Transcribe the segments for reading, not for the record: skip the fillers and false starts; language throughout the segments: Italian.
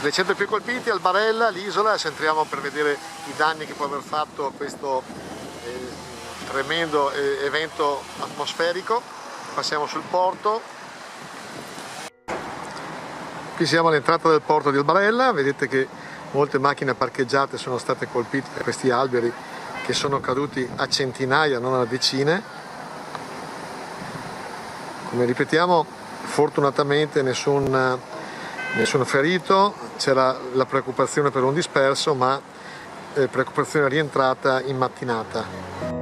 Nei centri più colpiti, Albarella, l'isola, ci entriamo per vedere i danni che può aver fatto questo tremendo evento atmosferico. Passiamo sul porto. Qui siamo all'entrata del porto di Albarella, vedete che molte macchine parcheggiate sono state colpite da questi alberi che sono caduti a centinaia, non a decine. Come ripetiamo, fortunatamente nessun ferito, c'era la preoccupazione per un disperso, ma preoccupazione rientrata in mattinata.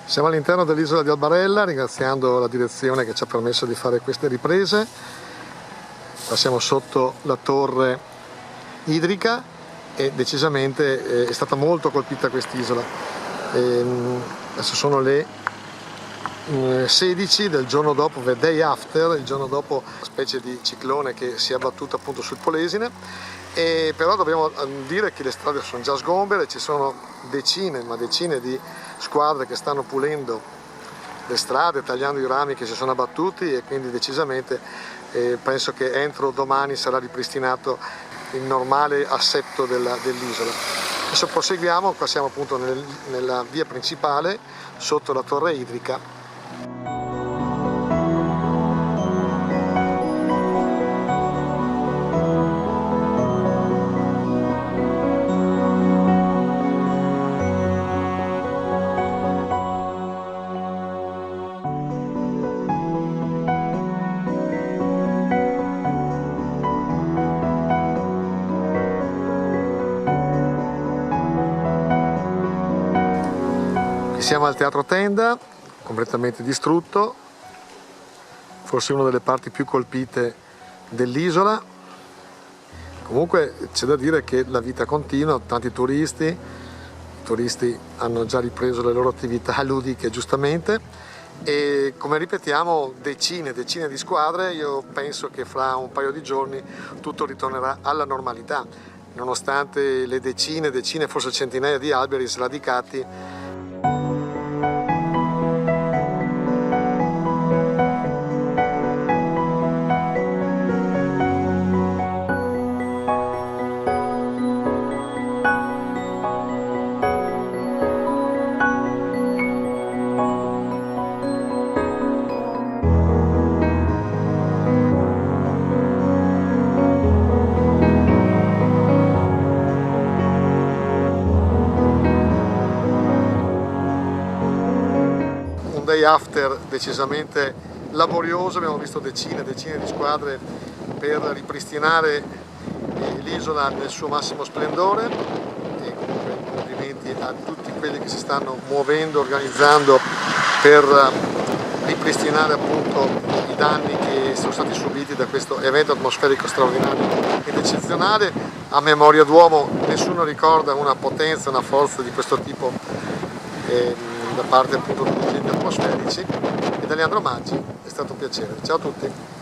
Siamo all'interno dell'isola di Albarella, ringraziando la direzione che ci ha permesso di fare queste riprese. Passiamo sotto la torre idrica e decisamente è stata molto colpita quest'isola. Adesso sono le 16 del giorno dopo, the day after, il giorno dopo una specie di ciclone che si è abbattuto appunto sul Polesine. Però dobbiamo dire che le strade sono già sgombere, ci sono decine di squadre che stanno pulendo le strade, tagliando i rami che si sono abbattuti, e quindi decisamente penso che entro domani sarà ripristinato il normale assetto dell'isola. Adesso proseguiamo, qua siamo appunto nella via principale sotto la torre idrica. Siamo al Teatro Tenda, completamente distrutto, forse una delle parti più colpite dell'isola. Comunque c'è da dire che la vita continua, tanti turisti, i turisti hanno già ripreso le loro attività ludiche giustamente, e come ripetiamo decine di squadre. Io penso che fra un paio di giorni tutto ritornerà alla normalità, nonostante le decine, forse centinaia di alberi sradicati. Day after decisamente laborioso, abbiamo visto decine di squadre per ripristinare l'isola nel suo massimo splendore, e comunque complimenti a tutti quelli che si stanno muovendo, organizzando per ripristinare appunto i danni che sono stati subiti da questo evento atmosferico straordinario ed eccezionale. A memoria d'uomo nessuno ricorda una potenza, una forza di questo tipo da parte appunto degli agenti atmosferici. E da Leandro Maggi è stato un piacere. Ciao a tutti!